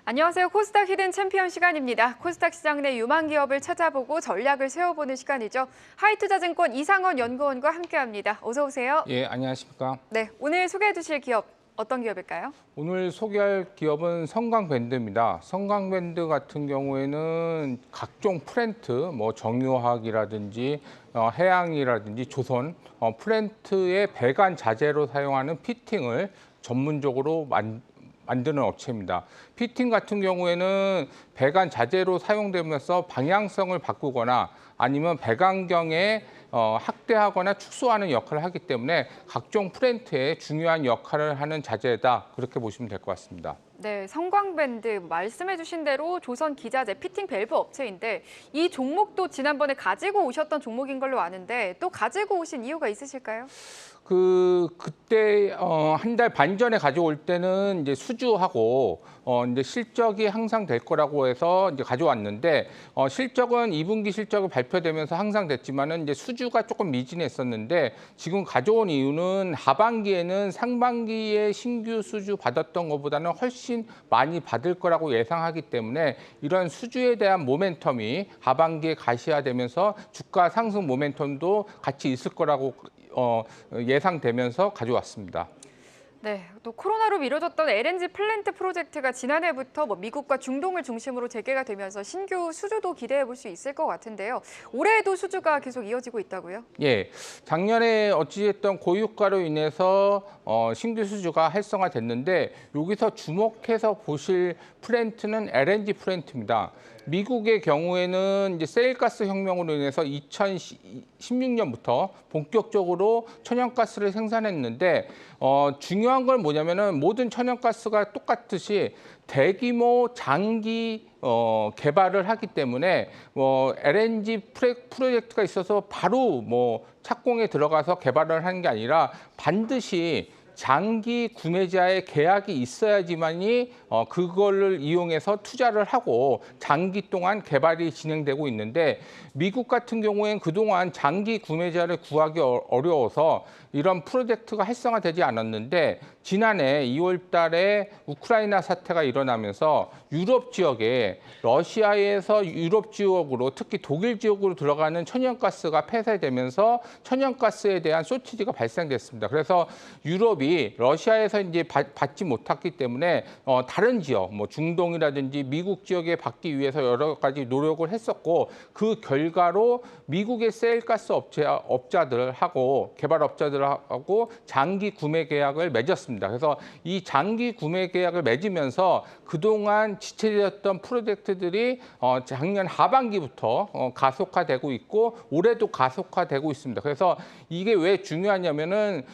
안녕하세요. 코스닥 히든 챔피언 시간입니다. 코스닥 시장 내 유망 기업을 찾아보고 전략을 세워보는 시간이죠. 하이투자증권 이상원 연구원과 함께합니다. 어서 오세요. 예, 안녕하십니까. 네, 오늘 소개해 주실 기업 어떤 기업일까요? 오늘 소개할 기업은 성광밴드입니다. 성광밴드 같은 경우에는 각종 프렌트, 정유화학이라든지 해양이라든지 조선, 프렌트의 배관 자재로 사용하는 피팅을 전문적으로 만드는 업체입니다. 피팅 같은 경우에는 배관 자재로 사용되면서 방향성을 바꾸거나 아니면 배관경에 확대하거나 축소하는 역할을 하기 때문에 각종 프렌트에 중요한 역할을 하는 자재다. 그렇게 보시면 될 것 같습니다. 네, 성광밴드 말씀해 주신 대로 조선 기자재 피팅 밸브 업체인데 이 종목도 지난번에 가지고 오셨던 종목인 걸로 아는데 또 가지고 오신 이유가 있으실까요? 그때 한 달 반 전에 가져올 때는 이제 수주하고 이제 실적이 항상 될 거라고 해서 이제 가져왔는데 실적은 2분기 실적이 발표되면서 항상 됐지만은 이제 수주가 조금 미진했었는데 지금 가져온 이유는 하반기에는 상반기에 신규 수주 받았던 것보다는 훨씬 많이 받을 거라고 예상하기 때문에 이런 수주에 대한 모멘텀이 하반기에 가시화되면서 주가 상승 모멘텀도 같이 있을 거라고 예상되면서 가져왔습니다. 네, 또 코로나로 미뤄졌던 LNG 플랜트 프로젝트가 지난해부터 미국과 중동을 중심으로 재개가 되면서 신규 수주도 기대해 볼 수 있을 것 같은데요. 올해에도 수주가 계속 이어지고 있다고요? 예, 작년에 어찌됐던 고유가로 인해서 신규 수주가 활성화됐는데 여기서 주목해서 보실 플랜트는 LNG 플랜트입니다. 미국의 경우에는 이제 세일가스 혁명으로 인해서 2016년부터 본격적으로 천연가스를 생산했는데 중요한 건 뭐냐면은 모든 천연가스가 똑같듯이 대규모 장기 개발을 하기 때문에 LNG 프로젝트가 있어서 바로 착공에 들어가서 개발을 하는 게 아니라 반드시 장기 구매자의 계약이 있어야지만이 그거를 이용해서 투자를 하고 장기 동안 개발이 진행되고 있는데 미국 같은 경우엔 그동안 장기 구매자를 구하기 어려워서 이런 프로젝트가 활성화되지 않았는데 지난해 2월 달에 우크라이나 사태가 일어나면서 유럽 지역에 러시아에서 유럽 지역으로 특히 독일 지역으로 들어가는 천연가스가 폐쇄되면서 천연가스에 대한 쇼티지가 발생됐습니다. 그래서 유럽이 러시아에서 이제 받지 못했기 때문에 다른 지역, 중동이라든지 미국 지역에 받기 위해서 여러 가지 노력을 했었고 그 결과로 미국의 세일가스 업자들하고 개발업자들하고 장기 구매 계약을 맺었습니다. 그래서 이 장기 구매 계약을 맺으면서 그동안 지체되었던 프로젝트들이 작년 하반기부터 가속화되고 있고 올해도 가속화되고 있습니다. 그래서 이게 왜 중요하냐면은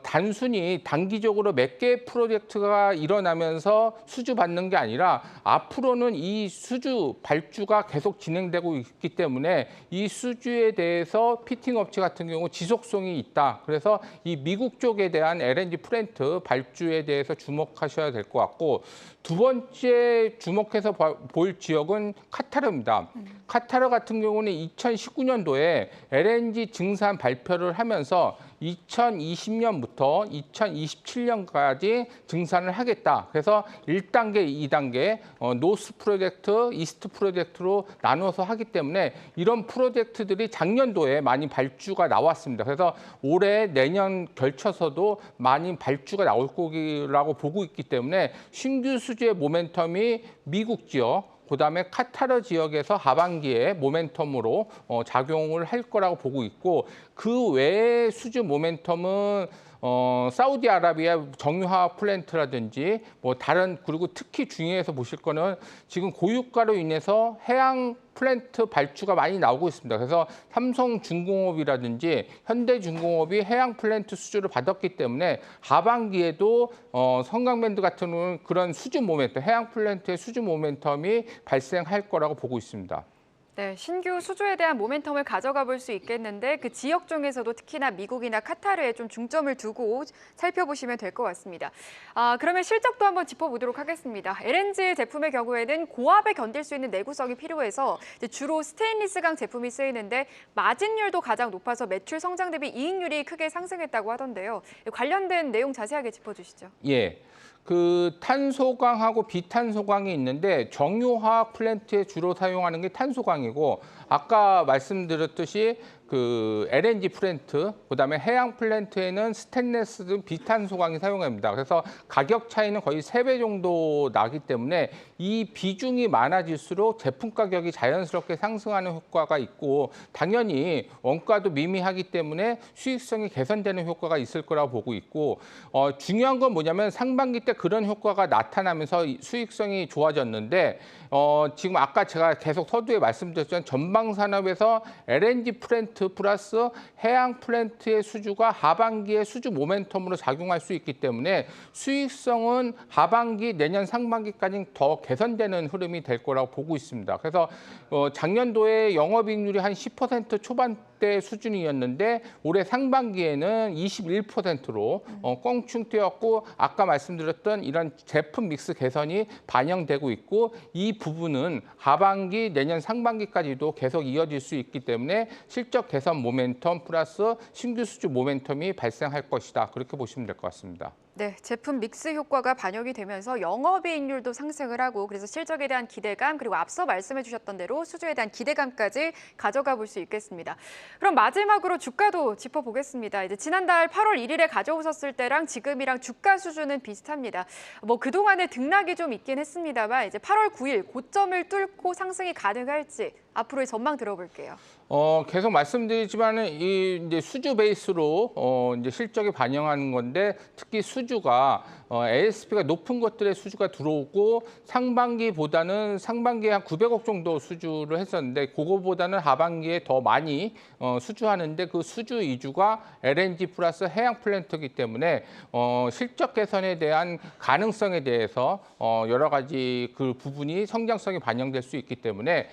단순히 단기적으로 몇 개의 프로젝트가 일어나면서 수주 받는 게 아니라 앞으로는 이 수주 발주가 계속 진행되고 있기 때문에 이 수주에 대해서 피팅 업체 같은 경우 지속성이 있다. 그래서 이 미국 쪽에 대한 LNG 플랜트 발주에 대해서 주목하셔야 될 것 같고 두 번째 주목해서 볼 지역은 카타르입니다. 카타르 같은 경우는 2019년도에 LNG 증산 발표를 하면서 2020년부터 2027년까지 증산을 하겠다. 그래서 1단계, 2단계 노스 프로젝트, 이스트 프로젝트로 나눠서 하기 때문에 이런 프로젝트들이 작년도에 많이 발주가 나왔습니다. 그래서 올해 내년 걸쳐서도 많이 발주가 나올 거라고 보고 있기 때문에 신규 수주의 모멘텀이 미국 지역 그다음에 카타르 지역에서 하반기에 모멘텀으로 작용을 할 거라고 보고 있고 그 외의 수주 모멘텀은 사우디아라비아 정유화학 플랜트라든지 다른 그리고 특히 중요해서 보실 거는 지금 고유가로 인해서 해양 플랜트 발주가 많이 나오고 있습니다. 그래서 삼성중공업이라든지 현대중공업이 해양 플랜트 수주를 받았기 때문에 하반기에도 성광밴드 같은 그런 수주 모멘텀, 해양 플랜트의 수주 모멘텀이 발생할 거라고 보고 있습니다. 네, 신규 수주에 대한 모멘텀을 가져가 볼 수 있겠는데 그 지역 중에서도 특히나 미국이나 카타르에 좀 중점을 두고 살펴보시면 될 것 같습니다. 그러면 실적도 한번 짚어보도록 하겠습니다. LNG 제품의 경우에는 고압에 견딜 수 있는 내구성이 필요해서 주로 스테인리스강 제품이 쓰이는데 마진율도 가장 높아서 매출 성장 대비 이익률이 크게 상승했다고 하던데요. 관련된 내용 자세하게 짚어주시죠. 예. 그 탄소광하고 비탄소광이 있는데 정유화학 플랜트에 주로 사용하는 게 탄소광이고 아까 말씀드렸듯이 그 LNG 플랜트, 그다음에 해양 플랜트에는 스테인리스 등 비탄소광이 사용됩니다. 그래서 가격 차이는 거의 3배 정도 나기 때문에 이 비중이 많아질수록 제품 가격이 자연스럽게 상승하는 효과가 있고 당연히 원가도 미미하기 때문에 수익성이 개선되는 효과가 있을 거라고 보고 있고 중요한 건 뭐냐면 상반기 때 그런 효과가 나타나면서 수익성이 좋아졌는데 지금 아까 제가 계속 서두에 말씀드렸지만 전방 산업에서 LNG 플랜트 플러스 해양 플랜트의 수주가 하반기에 수주 모멘텀으로 작용할 수 있기 때문에 수익성은 하반기 내년 상반기까지 더 개선되는 흐름이 될 거라고 보고 있습니다. 그래서 작년도에 영업이익률이 한 10% 초반대 수준이었는데 올해 상반기에는 21%로 껑충 뛰었고 아까 말씀드렸던 이런 제품 믹스 개선이 반영되고 있고 이 부분은 하반기 내년 상반기까지도 계속 이어질 수 있기 때문에 실적 개선 모멘텀 플러스 신규 수주 모멘텀이 발생할 것이다. 그렇게 보시면 될 것 같습니다. 네, 제품 믹스 효과가 반영이 되면서 영업이익률도 상승을 하고 그래서 실적에 대한 기대감 그리고 앞서 말씀해 주셨던 대로 수주에 대한 기대감까지 가져가 볼 수 있겠습니다. 그럼 마지막으로 주가도 짚어보겠습니다. 이제 지난달 8월 1일에 가져오셨을 때랑 지금이랑 주가 수준은 비슷합니다. 뭐 그동안에 등락이 좀 있긴 했습니다만 이제 8월 9일 고점을 뚫고 상승이 가능할지 앞으로의 전망 들어볼게요. 계속 말씀드리지만은 이 이제 수주 베이스로 이제 실적에 반영하는 건데 특히 수주가 ASP가 높은 것들의 수주가 들어오고 상반기보다는 상반기에 한 900억 정도 수주를 했었는데 그거보다는 하반기에 더 많이 수주하는데 그 수주 이주가 LNG 플러스 해양 플랜트이기 때문에 실적 개선에 대한 가능성에 대해서 여러 가지 그 부분이 성장성이 반영될 수 있기 때문에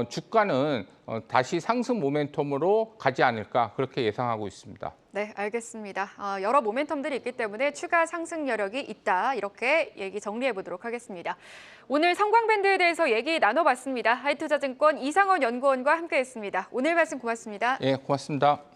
주가는 다시 상승 모멘텀으로 가지 않을까 그렇게 예상하고 있습니다. 네, 알겠습니다. 여러 모멘텀들이 있기 때문에 추가 상승 여력이 있다. 이렇게 얘기 정리해 보도록 하겠습니다. 오늘 성광밴드에 대해서 얘기 나눠봤습니다. 하이투자증권 이상원 연구원과 함께했습니다. 오늘 말씀 고맙습니다. 예, 고맙습니다.